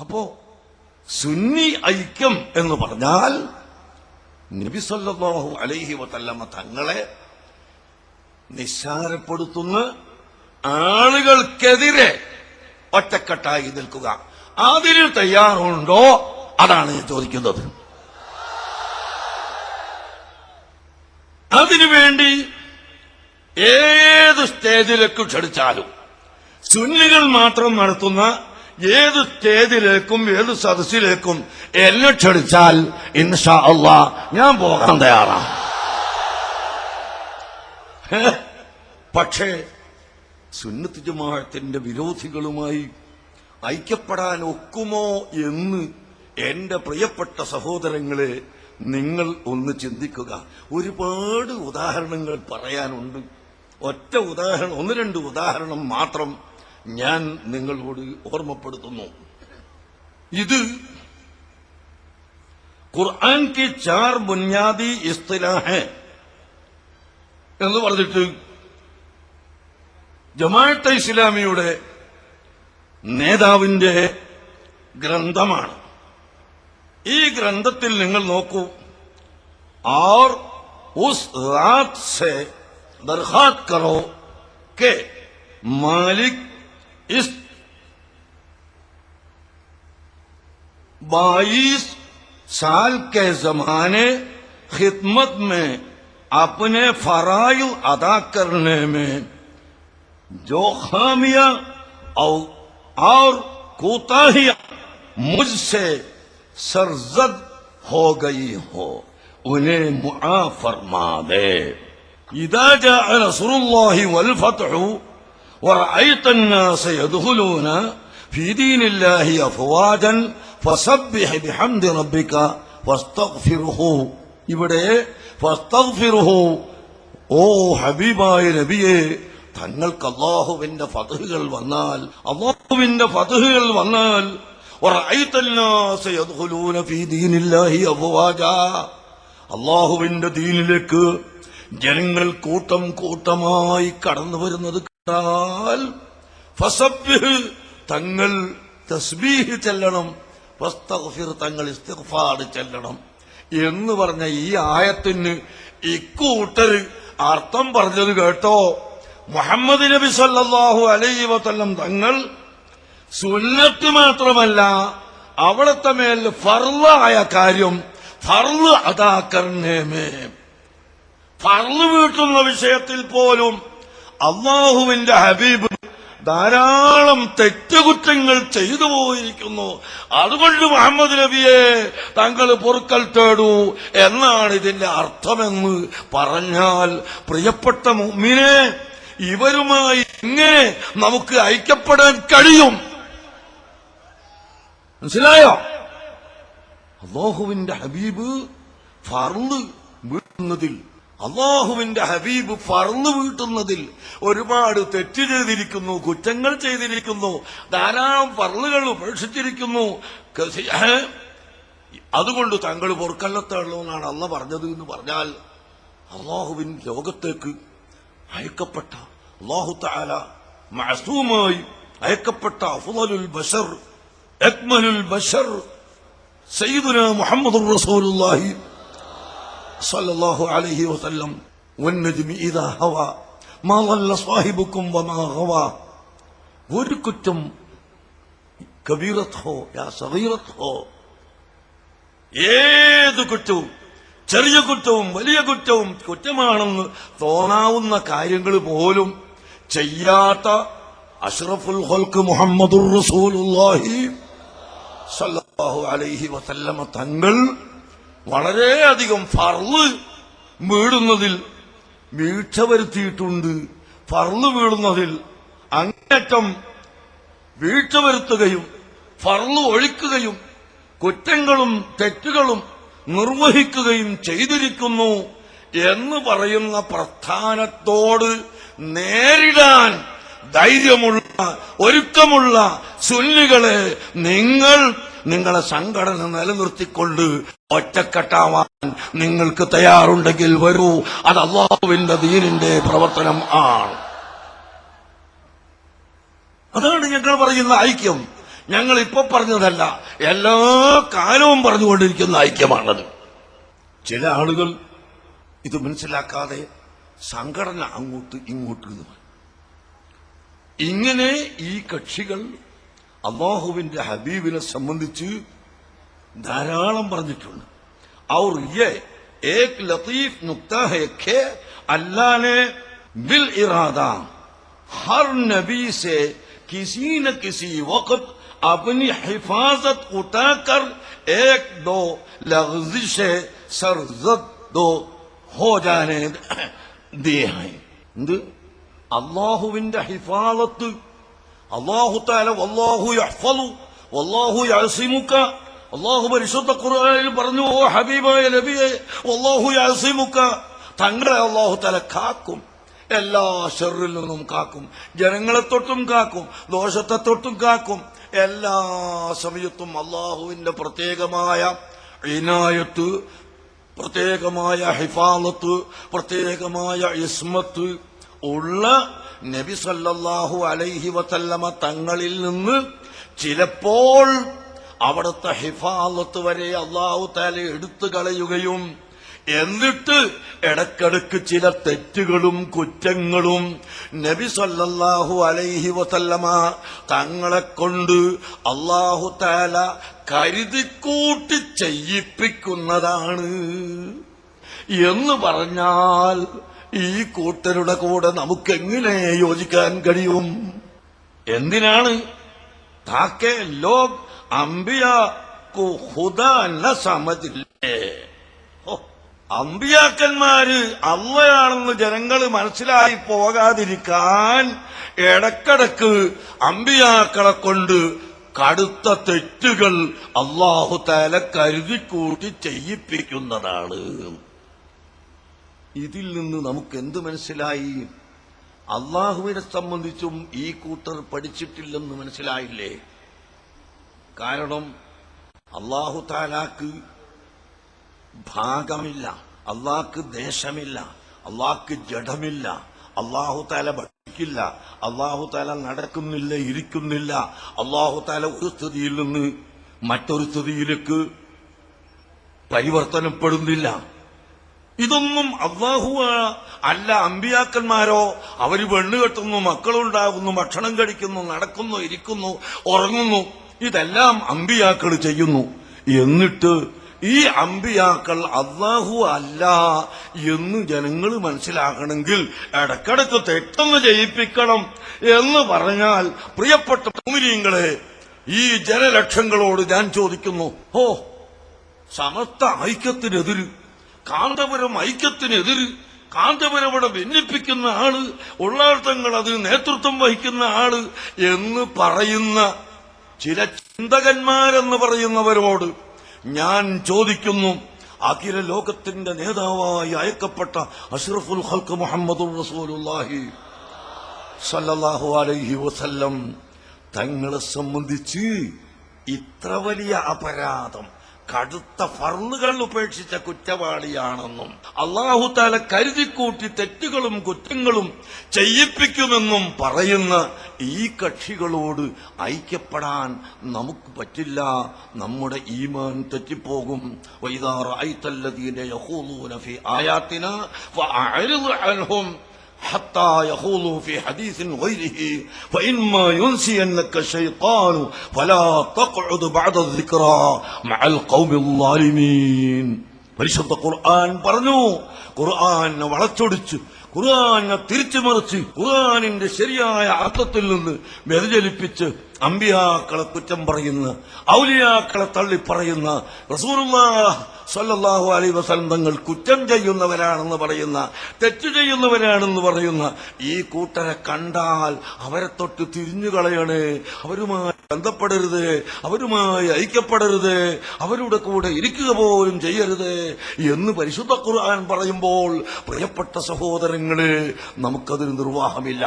അപ്പോ സുന്നി ഐക്യം എന്ന് പറഞ്ഞാൽ നബി സല്ലല്ലാഹു അലൈഹി വസല്ലമ തങ്ങളെ നിസ്സാരപ്പെടുത്തുന്ന ആളുകൾക്കെതിരെ ഒറ്റക്കെട്ടായി നിൽക്കുക. അതിന് തയ്യാറുണ്ടോ? അതാണ് ഞാൻ ചോദിക്കുന്നത്. അതിനുവേണ്ടി ഏത് സ്റ്റേജിലേക്ക് ക്ഷണിച്ചാലും, സുന്നികൾ മാത്രം നടത്തുന്ന ഏത് സ്റ്റേജിലേക്കും ഏത് സദസ്സിലേക്കും എന്നെ ക്ഷണിച്ചാൽ ഇൻഷാ അല്ലാഹ് ഞാൻ പോകാൻ തയ്യാറാണ്. പക്ഷേ സുന്നത്ത് ജമാഅത്തിന്റെ വിരോധികളുമായി ഐക്യപ്പെടാൻ ഒക്കുമോ എന്ന് എന്റെ പ്രിയപ്പെട്ട സഹോദരങ്ങളെ നിങ്ങൾ ഒന്ന് ചിന്തിക്കുക. ഒരുപാട് ഉദാഹരണങ്ങൾ പറയാനുണ്ട്. ഒറ്റ ഉദാഹരണം, ഒന്ന് രണ്ട് ഉദാഹരണം മാത്രം ഞാൻ നിങ്ങളോട് ഓർമ്മപ്പെടുത്തുന്നു. ഇത് ഖുർആൻ की 4 ബുനിയാദി ഇസ്തിലാഹ് എന്ന് പറഞ്ഞിട്ട് ജമാഅത്തെ ഇസ്ലാമിയുടെ നേതാവിന്റെ ഗ്രന്ഥമാണ്. ഈ ഗ്രന്ഥത്തിൽ നിങ്ങൾ നോക്കൂ. और उस रात से दरखास्त करो कि मालिक इस 22 साल के जमाने खिदमत में अपने फराइज अदा करने में जो खामियां और कोताहियां मुझसे सरजद हो गई हो उन्हें मुआफ फरमा दे. इदा जाअ नस्रुल्लाहि वल फतहु वरअयत अन्नास यदखुलून फी दीनिल्लाहि अफवाजन फसब्बिह बिहम्दि रब्बिക വസ്തഗ്ഫിർഹു. ഇവിടെ ഫസ്തഗ്ഫിർഹു, ഓ ഹബീബായ നബിയെ, തങ്ങൾക്ക് അല്ലാഹുവിന്റെ ഫത്ഹുകൾ വന്നാൽ, അല്ലാഹുവിന്റെ ഫത്ഹുകൾ വന്നാൽ വറഅയ്ത അന്നാസ യദ്ഖുലൂന ഫീ ദീനില്ലാഹി അഫ്വാജാ, അല്ലാഹുവിന്റെ ദീനിലേക്ക് ജനങ്ങൾ കൂട്ടം കൂട്ടമായി കടന്നു വരുന്നത് കണ്ടാൽ ഫസബ്ബിഹ്, തങ്ങൾ തസ്ബീഹ് ചെല്ലണം, വസ്തഗ്ഫിർ, തങ്ങൾ ഇസ്തിഗ്ഫാർ ചെല്ലണം എന്ന് പറഞ്ഞ ഈ ആയത്തിന് ഇക്കൂട്ടര് അർത്ഥം പറഞ്ഞത് കേട്ടോ. മുഹമ്മദ് നബി സല്ലല്ലാഹു അലൈഹി വസല്ലം തങ്ങൾ സുന്നത്ത് മാത്രമല്ല, അവിടത്തെ മേൽ ഫർളായ കാര്യം ഫർള് അദാ കർനേ മേ, ഫർള് വീട്ടുന്ന വിഷയത്തിൽ പോലും അല്ലാഹുവിന്റെ ഹബീബ് ധാരാളം തെറ്റുകുറ്റങ്ങൾ ചെയ്തു പോയിരിക്കുന്നു. അതുകൊണ്ട് മുഹമ്മദ് നബിയെ താങ്കൾ പൊറുക്കൽ തേടൂ എന്നാണ് ഇതിന്റെ അർത്ഥമെന്ന് പറഞ്ഞാൽ, പ്രിയപ്പെട്ട മുഅ്മിനേ, ഇവരുമായി എങ്ങനെ നമുക്ക് ഐക്യപ്പെടാൻ കഴിയും? മനസ്സിലായോ? അല്ലാഹുവിന്റെ ഹബീബ് ഫർള് വീട്ടുന്നതിൽ, അല്ലാഹുവിന്റെ ഹബീബ് ഫർള് വീട്ടുന്നതിൽ ഒരുപാട് തെറ്റ് ചെയ്തിരിക്കുന്നു, കുറ്റങ്ങൾ ചെയ്തിരിക്കുന്നു, ധാരാളം ഫർളുകൾ ഉപേക്ഷിച്ചിരിക്കുന്നു. അതുകൊണ്ട് താങ്കൾ പൊറുക്കല്ലത്തുള്ളൂ എന്നാണ് അള്ളാഹ് പറഞ്ഞത് എന്ന് പറഞ്ഞാൽ, അല്ലാഹുവിൻ ലോകത്തേക്ക് അയക്കപ്പെട്ട, അല്ലാഹു തആല മഅസൂമായി അയക്കപ്പെട്ട അഫ്ളലുൽ ബശർ, അക്മലുൽ ബശർ സയ്യിദുനാ മുഹമ്മദുർ റസൂലുള്ളാഹി സല്ലല്ലാഹു അലൈഹി വസല്ലം, വന്നജ്മി ഇദാ ഹവാ മാ ളല്ല സാഹിബുക്കും വമാ ഗവാ. ഒരു കുറ്റം കബീറത്ത് ഹോ യാ സഗീറത്ത് ഹോ, ഏത് കുറ്റവും, ചെറിയ കുറ്റവും വലിയ കുറ്റവും കുറ്റമാണെന്ന് തോന്നാവുന്ന കാര്യങ്ങൾ പോലും ചെയ്യാത്ത അഷ്റഫുൽ ഖൽഖ് മുഹമ്മദുർ റസൂലുള്ളാഹി സല്ലല്ലാഹു അലൈഹി വസല്ലമ തങ്ങൾ വളരെയധികം ഫർള് വീടുന്നതിൽ വീഴ്ച വരുത്തിയിട്ടുണ്ട്. ഫർള് വീടുന്നതിൽ അങ്ങേറ്റം വീഴ്ച വരുത്തുകയും ഫർള് ഒഴിക്കുകയും കുറ്റങ്ങളും തെറ്റുകളും നിർവഹിക്കുകയും ചെയ്തിരിക്കുന്നു എന്ന് പറയുന്ന പ്രസ്ഥാനത്തോട് നേരിടാൻ ധൈര്യമുള്ള, ഒരുക്കമുള്ള സുന്നികളെ നിങ്ങളെ സംഘടന നിലനിർത്തിക്കൊണ്ട് ഒറ്റക്കെട്ടാവാൻ നിങ്ങൾക്ക് തയ്യാറുണ്ടെങ്കിൽ വരൂ. അത് അല്ലാഹുവിന്റെ ദീനിന്റെ പ്രവർത്തനം ആണ്. അതാണ് ഞങ്ങൾ പറയുന്ന ഐക്യം. ഞങ്ങൾ ഇപ്പൊ പറഞ്ഞതല്ല, എല്ലാ കാലവും പറഞ്ഞുകൊണ്ടിരിക്കുന്ന ഐക്യമാണത്. ചില ആളുകൾ ഇത് മനസ്സിലാക്കാതെ സംഘടന അങ്ങോട്ട് ഇങ്ങോട്ട് ഇങ്ങനെ ഈ കക്ഷികൾ അല്ലാഹുവിന്റെ ഹബീബിനെ സംബന്ധിച്ച് ധാരാളം പറഞ്ഞിട്ടുണ്ട്. और ये एक लतीफ नुक्ता है कि अल्लाह ने बिल इरादा हर नबी से किसी न किसी वक्त अपनी हिफाजत उठाकर एक दो लग़ज़िश सरज़द हो जाने दिए हैं. അള്ളാഹുവിന്റെ ഹിഫാളത്ത്, അള്ളാഹു തആല വല്ലാഹു യഹ്ഫളു വല്ലാഹു യഅസിമുക, അള്ളാഹു പരിശുദ്ധ ഖുർആനിൽ പറഞ്ഞു, ഓ ഹബീബായ നബിയെ, വല്ലാഹു യഅസിമുക, തങ്ങളെ അള്ളാഹു തആല കാക്കും, എല്ലാ ശർറിൽ നിന്നും കാക്കും, ജനങ്ങളെ തൊട്ടും കാക്കും, ദോഷത്തെ തൊട്ടും കാക്കും. എല്ലാ സമയത്തും അള്ളാഹുവിന്റെ പ്രത്യേകമായ ഇനായത്ത്, പ്രത്യേകമായ ഹിഫാളത്ത്, പ്രത്യേകമായ ഇസ്മത്ത് ഉള്ള നബി സല്ലല്ലാഹു അലൈഹി വസല്ലമ തങ്ങളിൽ നിന്ന് ചിലപ്പോൾ അവിടുത്തെ ഹിഫാളത്ത് വരെ അല്ലാഹു തആല എടുത്തു കളയുകയും എന്നിട്ട് ഇടക്കിടക്ക് ചില തെറ്റുകളും കുറ്റങ്ങളും നബി സല്ലല്ലാഹു അലൈഹി വസല്ലമ തങ്ങളെ കൊണ്ട് അല്ലാഹു തആല കരുതിക്കൂട്ടി ചെയ്യിപ്പിക്കുന്നതാണ് എന്ന് പറഞ്ഞാൽ ഈ കൂട്ടരുടെ കൂടെ നമുക്കെങ്ങനെ യോജിക്കാൻ കഴിയും? എന്തിനാണ് താക്കെ ലോക് അംബിയ കോ ഖുദാ ന സമജില്ലേ? അമ്പിയാക്കന്മാര് അള്ളയാണെന്ന് ജനങ്ങൾ മനസ്സിലായി പോകാതിരിക്കാൻ ഇടക്കിടക്ക് അമ്പിയാക്കളെ കൊണ്ട് കടുത്ത തെറ്റുകൾ അല്ലാഹു തആല കരുതിക്കൂട്ടി ചെയ്യിപ്പിക്കുന്നതാണ്. ഇതിൽ നിന്ന് നമുക്ക് എന്ത് മനസ്സിലായി? അള്ളാഹുവിനെ സംബന്ധിച്ചും ഈ കൂട്ടർ പഠിച്ചിട്ടില്ലെന്ന് മനസ്സിലായില്ലേ? കാരണം അല്ലാഹു തആലാക്ക് ഭാഗമില്ല, അള്ളാഹ്ക്ക് ദേശമില്ല, അള്ളാഹ്ക്ക് ജഡമില്ല, അല്ലാഹു തആല ഭക്ഷിക്കില്ല, അല്ലാഹു തആല നടക്കുന്നില്ല, ഇരിക്കുന്നില്ല, അല്ലാഹു തആല ഒരു സ്ഥിതിയിൽ നിന്ന് മറ്റൊരു സ്ഥിതിയിലേക്ക് പരിവർത്തനപ്പെടുന്നില്ല. ഇതൊന്നും അല്ലാഹു അല്ല. അമ്പിയാക്കന്മാരോ അവര് പെണ്ണ് കെട്ടുന്നു, മക്കളുണ്ടാകുന്നു, ഭക്ഷണം കഴിക്കുന്നു, നടക്കുന്നു, ഇരിക്കുന്നു, ഉറങ്ങുന്നു, ഇതെല്ലാം അമ്പിയാക്കൾ ചെയ്യുന്നു. എന്നിട്ട് ഈ അമ്പിയാക്കൾ അല്ലാഹു അല്ല എന്ന് ജനങ്ങൾ മനസ്സിലാക്കണമെങ്കിൽ ഇടക്കിടക്ക് തെറ്റൊന്ന് ചെയ്യിപ്പിക്കണം എന്ന് പറഞ്ഞാൽ, പ്രിയപ്പെട്ട മുഅ്മിനീങ്ങളെ, ഈ ജനലക്ഷങ്ങളോട് ഞാൻ ചോദിക്കുന്നു, സമസ്ത ഐക്യത്തിനെതിര്, കാന്തപുരം ഐക്യത്തിനെതിര്, കാന്തപുരവിടെ ഭിന്നിപ്പിക്കുന്ന ആള്, ഉള്ളാർത്ഥങ്ങൾ അത് നേതൃത്വം വഹിക്കുന്ന ആള് എന്ന് പറയുന്ന ചില ചിന്തകന്മാരെന്ന് പറയുന്നവരോട് ഞാൻ ചോദിക്കുന്നു, അഖില ലോകത്തിന്റെ നേതാവായി അയക്കപ്പെട്ട അഷ്റഫുൽ ഖൽഖ് മുഹമ്മദുർ റസൂലുള്ളാഹി സല്ലല്ലാഹു അലൈഹി വസല്ലം തങ്ങളെ സംബന്ധിച്ച് ഇത്ര വലിയ അപരാധം, കടുത്ത ഫർളുകൾ ഉപേക്ഷിച്ച കുറ്റവാളിയാണെന്നും അല്ലാഹു തആല കരുതിക്കൂട്ടി തെറ്റുകളും കുറ്റങ്ങളും ചെയ്യിപ്പിക്കുമെന്നും പറയുന്ന ഈ കക്ഷികളോട് ഐക്യപ്പെടാൻ നമുക്ക് പറ്റില്ല. നമ്മുടെ ഈമാൻ തെറ്റിപ്പോകും. വഇദാ റഅയ്തല്ലദീന യഖൂലൂന ഫീ ആയാതിനാ ഫഅഅരിദ് അൻഹും حتى يخوضوا في حديث غيره فإما ينسينك الشيطان فلا تقعد بعد الذكرى مع القوم الظالمين. പരിശുദ്ധ ഖുർആൻ പറഞ്ഞു, ഖുർആനെ വളച്ചൊടിച്ച്, ഖുർആനെ തിരിച്ചു മറിച്ച്, ഖുർആനിന്റെ ശരിയായ അർത്ഥത്തിൽ നിന്ന് വ്യതിചലിപ്പിച്ച് അമ്പിയാക്കളെ കുറ്റം പറയുന്ന, ഔലിയാക്കളെ തള്ളിപ്പറയുന്ന, റസൂലുള്ളാഹി സ്വല്ലല്ലാഹു അലൈഹി വസല്ലം തങ്ങൾ കുറ്റം ചെയ്യുന്നവരാണെന്ന് പറയുന്ന, തെറ്റു ചെയ്യുന്നവരാണെന്ന് പറയുന്ന ഈ കൂട്ടരെ കണ്ടാൽ അവരെ തൊട്ട് തിരിഞ്ഞു കളയണേ, അവരുമായി ബന്ധപ്പെടരുത്, അവരുമായി ഐക്യപ്പെടരുത്, അവരുടെ കൂടെ ഇരിക്കുക പോലും ചെയ്യരുത് എന്ന് പരിശുദ്ധ ഖുർആൻ പറയുമ്പോൾ, പ്രിയപ്പെട്ട സഹോദരങ്ങളെ, നമുക്കതിന് നിർവാഹമില്ല.